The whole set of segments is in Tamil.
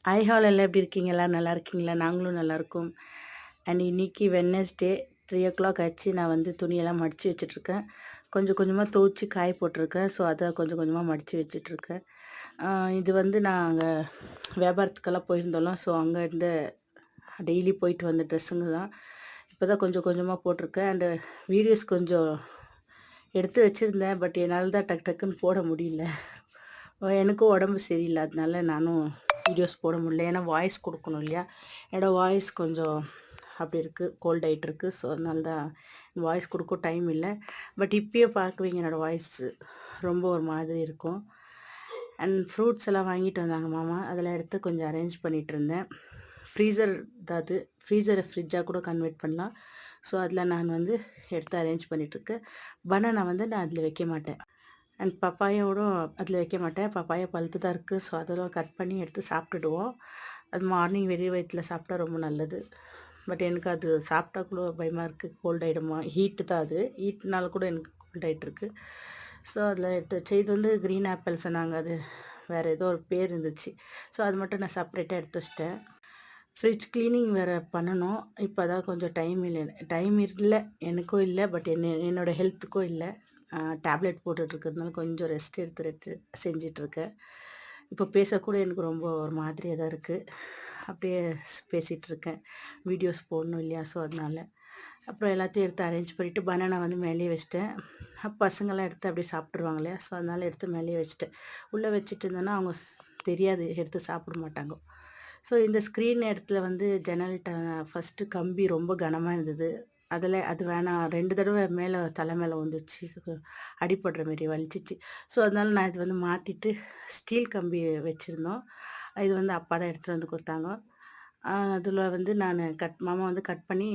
ஹாய் ஹால் எல்லாம் எப்படி இருக்கீங்க? எல்லாம் நல்லா இருக்கீங்களா? நாங்களும் நல்லாயிருக்கோம். அண்ட் இன்னைக்கு வெட்னஸ்டே 3:00 ஆச்சு. நான் வந்து துணியெல்லாம் மடித்து வச்சுட்ருக்கேன். கொஞ்சம் கொஞ்சமாக துவச்சி காய போட்டிருக்கேன். ஸோ அதை கொஞ்சம் கொஞ்சமாக மடித்து வச்சுட்ருக்கேன். இது வந்து நாங்கள் வியாபாரத்துக்கெல்லாம் போயிருந்தோம்ல. ஸோ அங்கே இருந்த டெய்லி போயிட்டு வந்த ட்ரெஸ்ஸுங்க தான். இப்போ தான் கொஞ்சம் கொஞ்சமாக போட்டிருக்கேன். அண்டு வீடியோஸ் கொஞ்சம் எடுத்து வச்சுருந்தேன். பட் என்னால் தான் டக்கு டக்குன்னு போட முடியல. எனக்கும் உடம்பு சரியில்லை. அதனால நானும் வீடியோஸ் போட முடியல. ஏன்னா வாய்ஸ் கொடுக்கணும் இல்லையா? என்னோடய வாய்ஸ் கொஞ்சம் அப்படி இருக்குது, கோல்ட் ஆகிட்டுருக்கு. ஸோ அதனால தான் வாய்ஸ் கொடுக்க டைம் இல்லை. பட் இப்பயே பார்க்குவீங்க என்னோடய வாய்ஸ் ரொம்ப ஒரு மாதிரி இருக்கும். அண்ட் ஃப்ரூட்ஸ் எல்லாம் வாங்கிட்டு வந்தாங்க மாமா. அதெல்லாம் எடுத்து கொஞ்சம் அரேஞ்ச் பண்ணிகிட்டு இருந்தேன். ஃப்ரீசர் தான் அது. ஃப்ரீசரை ஃப்ரிட்ஜாக கூட கன்வெர்ட் பண்ணலாம். ஸோ அதில் நான் வந்து எடுத்து அரேஞ்ச் பண்ணிகிட்ருக்கேன். பனானா வந்து நான் அதில் வைக்க மாட்டேன். அண்ட் பப்பாயாவோடும் அதில் வைக்க மாட்டேன். பப்பாயா பழுத்து தான் இருக்குது. ஸோ அதெல்லாம் கட் பண்ணி எடுத்து சாப்பிட்டுடுவோம். அது மார்னிங் வெறும் வயிற்றில் சாப்பிட்டா ரொம்ப நல்லது. பட் எனக்கு அது சாப்பிட்டா கூட பயமாக இருக்குது. கோல்ட் ஆகிடுமா? ஹீட்டு தான் அது. ஹீட்னால கூட எனக்கு கோல்ட் ஆகிட்டுருக்கு. ஸோ அதில் எடுத்து வச்சு இது வந்து க்ரீன் ஆப்பிள் சொன்னாங்க. அது வேறு ஏதோ ஒரு பேர் இருந்துச்சு. ஸோ அது மட்டும் நான் செப்பரேட்டாக எடுத்து வச்சிட்டேன். ஃப்ரிட்ஜ் க்ளீனிங் வேறு பண்ணணும். இப்போ அதான் கொஞ்சம் டைம் இல்லை எனக்கும் இல்லை. பட் என்னோடய ஹெல்த்துக்கும் இல்லை. டேப்லெட் போட்டுட்ருக்கிறதுனால கொஞ்சம் ரெஸ்ட் எடுத்துட்டு செஞ்சிட்ருக்கேன். இப்போ பேசக்கூட எனக்கு ரொம்ப ஒரு மாதிரியாக தான் இருக்குது. அப்படியே பேசிகிட்ருக்கேன். வீடியோஸ் போடணும் இல்லையா? ஸோ அதனால. அப்புறம் எல்லாத்தையும் எடுத்து அரேஞ்ச் பண்ணிவிட்டு பனானா வந்து மேலேயே வச்சுட்டேன். பசங்கள்லாம் எடுத்து அப்படியே சாப்பிட்ருவாங்க இல்லையா? ஸோ அதனால் எடுத்து மேலேயே வச்சுட்டேன். உள்ளே வச்சுட்டு இருந்தேன்னா அவங்க தெரியாது, எடுத்து சாப்பிட மாட்டாங்க. ஸோ இந்த ஸ்க்ரீன் இடத்துல வந்து ஜன்னல்கிட்ட ஃபஸ்ட்டு கம்பி ரொம்ப கனமாக இருந்தது. அது வேணாம், 2 தடவை மேலே தலை மேலே வந்துச்சு, அடிபடுற மாரி வலிச்சிச்சு. ஸோ அதனால நான் இது வந்து மாற்றிட்டு ஸ்டீல் கம்பி வச்சுருந்தோம். இது வந்து அப்பா தான் எடுத்துகிட்டு வந்து கொடுத்தாங்க. அதில் வந்து மாமா வந்து கட் பண்ணி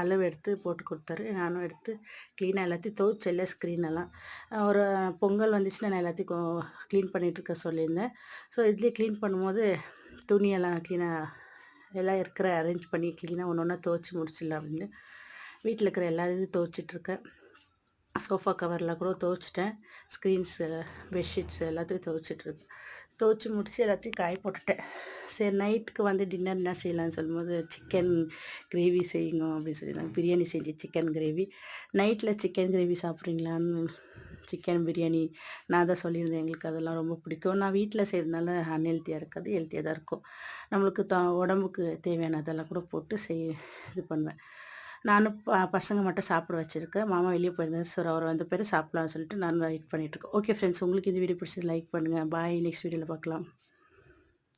அளவு எடுத்து போட்டு கொடுத்தாரு. நானும் எடுத்து க்ளீனாக எல்லாத்தையும் துவைச்சேன்ல ஸ்க்ரீனெல்லாம். ஒரு பொங்கல் வந்துச்சுன்னா நான் எல்லாத்தையும் க்ளீன் பண்ணிகிட்ருக்க சொல்லியிருந்தேன். ஸோ இதுலேயே க்ளீன் பண்ணும்போது துணியெல்லாம் எல்லாம் இருக்கிற அரேஞ்ச் பண்ணி க்ளீனாக ஒன்று ஒன்றா துவைச்சி முடிச்சிடலாம் அப்படின்னு வீட்டில் இருக்கிற எல்லா இதையும் துவைச்சிட்ருக்கேன். சோஃபா கவர்லாம் கூட துவைச்சிட்டேன். ஸ்க்ரீன்ஸு, பெட்ஷீட்ஸு எல்லாத்தையும் துவைச்சிட்ருக்கேன். துவைச்சி முடித்து எல்லாத்தையும் காய போட்டுட்டேன். சரி நைட்டுக்கு வந்து டின்னர் என்ன செய்யலான்னு சொல்லும்போது சிக்கன் கிரேவி செய்யுங்க அப்படின்னு சொல்லியிருந்தாங்க. பிரியாணி செஞ்சு சிக்கன் கிரேவி. நைட்டில் சிக்கன் கிரேவி சாப்பிட்றீங்களான்னு, சிக்கன் பிரியாணி நான் தான் சொல்லியிருந்தேன். எங்களுக்கு அதெல்லாம் ரொம்ப பிடிக்கும். நான் வீட்டில் செய்கிறதுனால அன்ஹெல்த்தியாக இருக்காது, ஹெல்த்தியாக தான் இருக்கும். நம்மளுக்கு உடம்புக்கு தேவையானதெல்லாம் கூட போட்டு இது பண்ணுவேன். நானும் பசங்க மட்டும் சாப்பிட வச்சுருக்கேன். மாமா வெளியே போயிருந்தாரு. ஸோ அவர் வந்த பிறகு சாப்பிடலாம்னு சொல்லிட்டு நான் வெயிட் பண்ணிகிட்ருக்கேன். ஓகே ஃப்ரெண்ட்ஸ், உங்களுக்கு இந்த வீடியோ பிடிச்சது லைக் பண்ணுங்கள். பாய். நெக்ஸ்ட் வீடியோவில் பார்க்கலாம்.